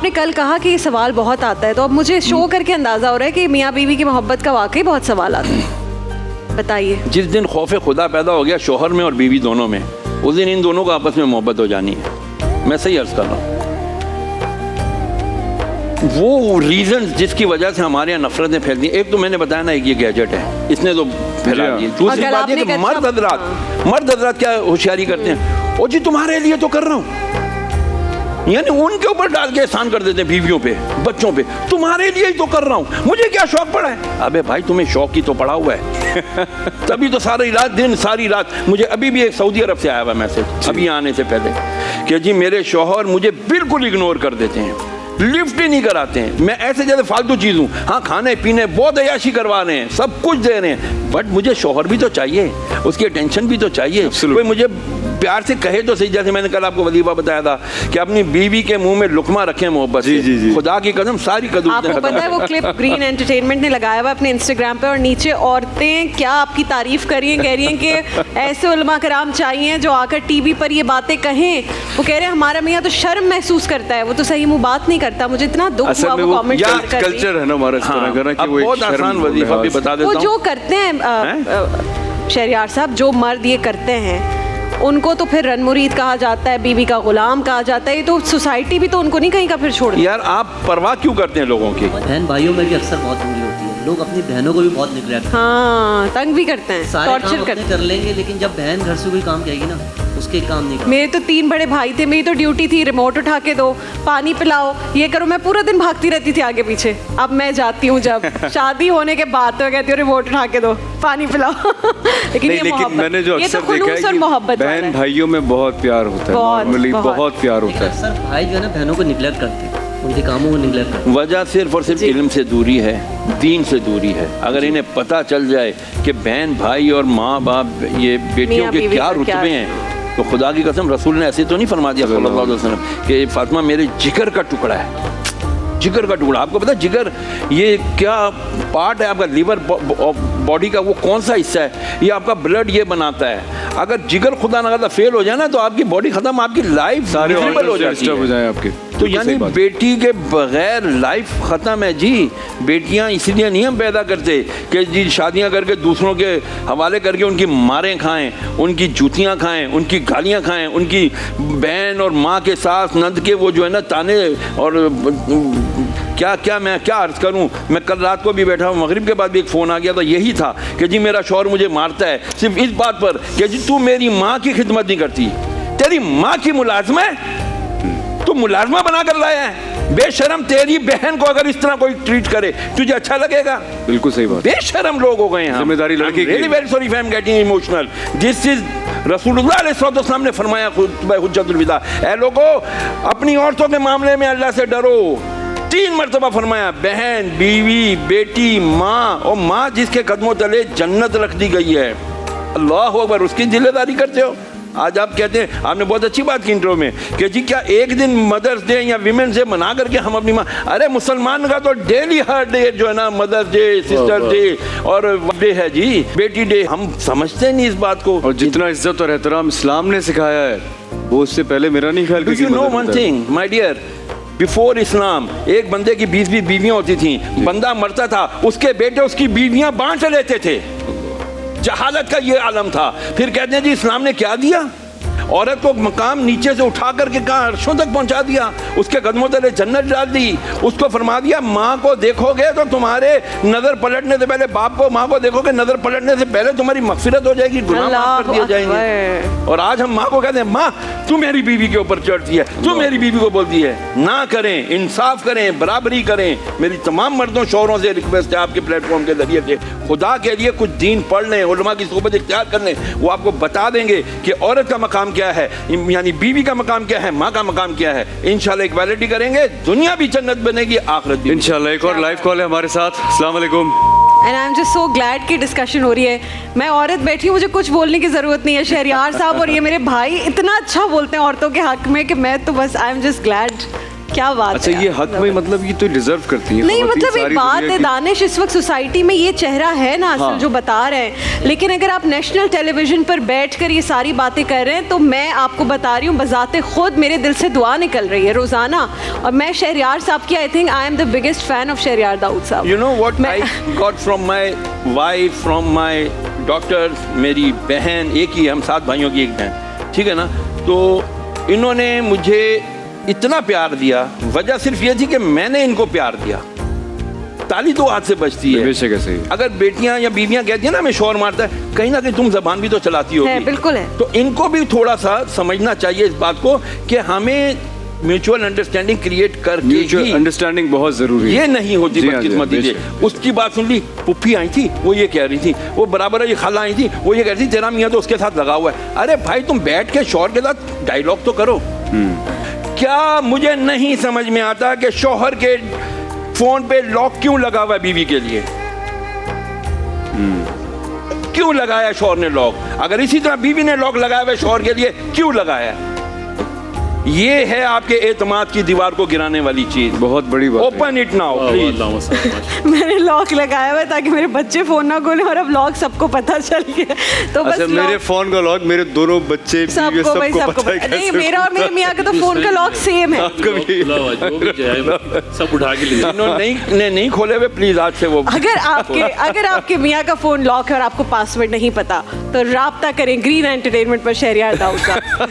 आपने कल कहा कि ये सवाल बहुत आता है, तो अब मुझे शो करके अंदाज़ा हो रहा है कि मियाँ बीवी की मोहब्बत का वाकई बहुत सवाल आता है। बताइए। जिस दिन खौफ खुदा पैदा हो गया शोहर में और बीवी दोनों में, उस दिन इन दोनों को आपस में मोहब्बत हो जानी है। मैं सही अर्ज कर रहा हूँ। वो रीजन जिसकी वजह से हमारे यहाँ नफरतें फैलती हैं, एक तो मैंने बताया ना, एक ये गैजेट है, इसने तो फैला दी। दूसरी बात ये कि मर्द हजरात क्या होशियारी करते हैं, ओ जी तुम्हारे लिए तो कर रहा हूँ, यानी उनके ऊपर डाल के एहसान कर देते हैं बीवियों पे, बच्चों पे, तुम्हारे लिए ही तो कर रहा हूँ, मुझे क्या शौक पड़ा है। अबे भाई तुम्हें शौक ही तो पड़ा हुआ है। तभी तो सारी रात दिन सारी रात। मुझे अभी भी एक सऊदी अरब से आया हुआ मैसेज अभी आने से पहले कि जी मेरे शौहर मुझे बिल्कुल इग्नोर कर देते हैं, लिफ्ट ही नहीं कराते हैं, मैं ऐसे जैसे फालतू चीज़ हूँ। हाँ खाने पीने बहुत अयाशी करवा रहे हैं, सब कुछ दे रहे हैं, बट मुझे शौहर भी तो चाहिए, उसकी अटेंशन भी तो चाहिए, कोई मुझे प्यार से कहे तो सही। जैसे मैंने कल आपको वजीफा बताया था कि अपनी बीवी के मुंह में लुकमा रखें मोहब्बत से। जी। खुदा की कसम सारी कदम। आपको पता है वो क्लिप ग्रीन एंटरटेनमेंट ने लगाया हुआ अपने इंस्टाग्राम पे, और नीचे औरतें क्या आपकी तारीफ कर रही हैं, कह रही हैं कि ऐसे उलमा कराम चाहिए जो आकर टीवी पर ये बातें कहें। वो कह रहे हैं हमारा मियाँ तो शर्म महसूस करता है, वो तो सही मुंह बात नहीं करता। मुझे इतना दुख हुआ वो कमेंट कर कल्चर है ना हमारा इस तरह का कि वो बहुत आसान वजीफा भी बता देता हूं। वो जो करते हैं शहरियार साहब, जो मर्द ये करते हैं उनको तो फिर रन मुरीद कहा जाता है, बीवी का गुलाम कहा जाता है। ये तो सोसाइटी भी तो उनको नहीं कहीं का फिर छोड़। यार आप परवाह क्यों करते हैं लोगों की? बहन भाइयों में भी अक्सर बहुत बुरी होती है, लोग अपनी बहनों को भी बहुत निगलेक्ट करते हैं। हाँ, तंग भी करते हैं, सारे टॉर्चर काम अपने कर लेंगे, लेकिन जब बहन घर से कोई काम कहेगी ना उसके काम नहीं। मेरे तो 3 बड़े भाई थे, मेरी तो ड्यूटी थी रिमोट उठा के दो, पानी पिलाओ, ये करो। मैं पूरा दिन भागती रहती थी आगे पीछे। अब मैं जाती हूँ जब शादी होने के बाद तो कहती हूँ रिमोट उठा के दो, पानी पिलाओ। लेकिन मैंने जो अक्सर देखा है कि बहन भाइयों में बहुत प्यार होता है, बहुत प्यार होता है। अक्सर भाई जो है ना बहनों को निगलेक्ट करते हैं, उनके कामों को निगलेक्ट करते हैं। वजह सिर्फ और सिर्फ इल्म से दूरी है, दीन से दूरी है। अगर इन्हें पता चल जाए कि बहन भाई और माँ बाप ये बेटियों के क्या रुतबे हैं, तो खुदा की कसम रसूल ने ऐसे तो नहीं फरमा दिया सल्लल्लाहु अलैहि वसल्लम कि फातिमा मेरे जिगर का टुकड़ा है, जिगर का टुकड़ा। आपको पता है जिगर ये क्या पार्ट है आपका? लिवर बॉडी का वो कौन सा हिस्सा है? ये आपका ब्लड ये बनाता है। अगर जिगर खुदा ना खास्ता फेल हो जाए ना तो आपकी बॉडी खत्म, आपकी लाइफ सारे मिजरेबल हो जाती हो जाए आपके। तो यानी बेटी के बगैर लाइफ ख़त्म है जी। बेटियां इसलिए नहीं हम पैदा करते कि जी शादियां करके दूसरों के हवाले करके उनकी मारें खाएं, उनकी जूतियां खाएं, उनकी गालियां खाएं, उनकी बहन और माँ के साथ नंद के वो जो है ना ताने और क्या मैं क्या अर्ज करूं। मैं कल रात को भी बैठा हूं, मगरिब के बाद भी एक फ़ोन आ गया था, यही था कि जी मेरा शौहर मुझे मारता है सिर्फ इस बात पर कि जी तू मेरी माँ की खिदमत नहीं करती, तेरी माँ की मुलाजमा है, तू मुलाजमा बना कर लाया है। बेशरम, तेरी बहन को अगर इस तरह कोई ट्रीट करे तुझे अच्छा लगेगा? बिल्कुल सही बात। बेशरम लोग हो गए हैं। जिम्मेदारी लड़की की। Really very sorry if I am getting emotional. This is रसूलुल्लाह अलैहि वसल्लम ने फरमाया हुज्जतुल विदा, ऐ लोगों अपनी औरतों के मामले में अल्लाह से डरो। 3 मरतबा फरमाया, बहन, बीवी, बेटी, माँ, और माँ जिसके कदमों तले जन्नत रख दी गई है। अल्लाह अकबर, उसकी जिम्मेदारी करते हो। आज आप कहते हैं, आपने बहुत अच्छी बात की इंट्रो में कि जी क्या एक दिन मदर्स डे या विमेंस डे मना करके हम अपनी माँ, अरे मुसलमान का तो डेली हर डे जो है ना मदर्स डे, सिस्टर डे और डे है जी, बेटी डे। हम समझते नहीं इस बात को। और जितना इज्जत और एहतराम इस्लाम ने सिखाया है वो उससे पहले मेरा नहीं ख्याल। You know one thing my dear, before Islam एक बंदे की 20 बीवियां होती थी। बंदा मरता था, उसके बेटे उसकी बीवियां बांट लेते थे। जहालत का ये आलम था। फिर कहते हैं जी इस्लाम ने क्या दिया? औरत को मकाम नीचे से उठा करके कहाँ अर्शों तक पहुंचा दिया, उसके कदमों तले जन्नत डाल दी। उसको फरमा दिया माँ को देखोगे तो तुम्हारे नजर पलटने से पहले, बाप को माँ को देखोगे नजर पलटने से पहले तुम्हारी मगफिरत हो जाएगी, गुनाह माफ कर दिए जाएंगे। और आज हम माँ को कहते हैं माँ तू मेरी बीवी के ऊपर चढ़ती है, तू मेरी बीवी को बोलती है। ना करें, इंसाफ करें, बराबरी करें। मेरी तमाम मर्दों शौहरों से रिक्वेस्ट है आपके प्लेटफॉर्म के जरिए से, खुदा के लिए कुछ दीन पढ़ लें, उलमा की सोबत इख्तियार कर लें। वो आपको बता देंगे कि औरत का मकाम क्या है, यानी बीवी का मकाम क्या है, माँ का मकाम क्या है। इंशाल्लाह इक्वालिटी करेंगे, दुनिया भी जन्नत बनेगी, आखिरत भी। इंशाल्लाह। एक और लाइव कॉल है हमारे साथ। अस्सलाम वालेकुम। And I am just so glad की डिस्कशन हो रही है। मैं औरत बैठी हूँ, मुझे कुछ बोलने की ज़रूरत नहीं है। शहरियार साहब और ये मेरे भाई इतना अच्छा बोलते हैं औरतों के हक में कि मैं तो बस आई एम जस्ट ग्लैड क्या बात अच्छा, है ये हक में मतलब ये तो डिजर्व करती है नहीं, ख़वातीन मतलब एक सारी बात दुनिया है की। दानिश, इस वक्त सोसाइटी में ये चेहरा है ना असल हाँ। जो बता रहे हैं, लेकिन अगर आप नेशनल टेलीविजन पर बैठकर ये सारी बातें कर रहे हैं तो मैं आपको बता रही हूँ बजाते खुद मेरे दिल से दुआ निकल रही है रोजाना। और मैं शहरयार साहब की, I think I am the biggest fan of Shahryar Daud साहब। You know what I got from my wife, from my daughters, मेरी बहन, एक ही, हम 7 भाइयों की एक बहन, ठीक है ना। तो इन्होंने मुझे इतना प्यार दिया, वजह सिर्फ ये थी कि मैंने इनको प्यार दिया। ताली तो हाथ से बजती है। बेशक ऐसे ही। अगर बेटियां या बीवियां कहती हैं ना हमें शोर मारता है, कहीं ना कहीं तुम जबान भी तो चलाती हो। बिल्कुल है। तो इनको भी थोड़ा सा समझना चाहिए इस बात को कि हमें म्यूचुअल अंडरस्टैंडिंग क्रिएट करके म्यूचुअल ही, अंडरस्टैंडिंग बहुत जरूरी है। ये नहीं होती जी हाँ, बदकिस्मती से। उसकी बात सुन ली, पुप्पी आई थी वो ये कह रही थी, वो बराबर ये खाला आई थी वो ये कह रही थी तेरा मियाँ तो उसके साथ लगा हुआ है। अरे भाई तुम बैठ के शौहर के साथ डायलॉग तो करो। क्या मुझे नहीं समझ में आता कि शौहर के फोन पे लॉक क्यों लगा हुआ है बीवी के लिए? क्यों लगाया शौहर ने लॉक? अगर इसी तरह बीवी ने लॉक लगाया हुआ है शौहर के लिए, क्यों लगाया? ये है आपके एतमाद की दीवार को गिराने वाली चीज। बहुत बड़ी बात है। Open it now please. मैंने लॉक लगाया हुआ है ताकि मेरे बच्चे फोन ना खोलें, और अब लॉक सबको पता चल गया। तो बस अच्छा, मेरे फोन का लॉक मेरे दोनों बच्चे सबको भाई सबको पता है नहीं, कैसे मेरा और मेरे मियाँ का तो फोन का लॉक सेम है। आपका भी सब उठा के ले जिन्होंने नहीं खोले हुए प्लीज आज से वो, अगर आपके मियाँ का फोन लॉक है और आपको पासवर्ड नहीं पता तो राब्ता करें ग्रीन एंटरटेनमेंट पर शहरयार दाऊद साहब।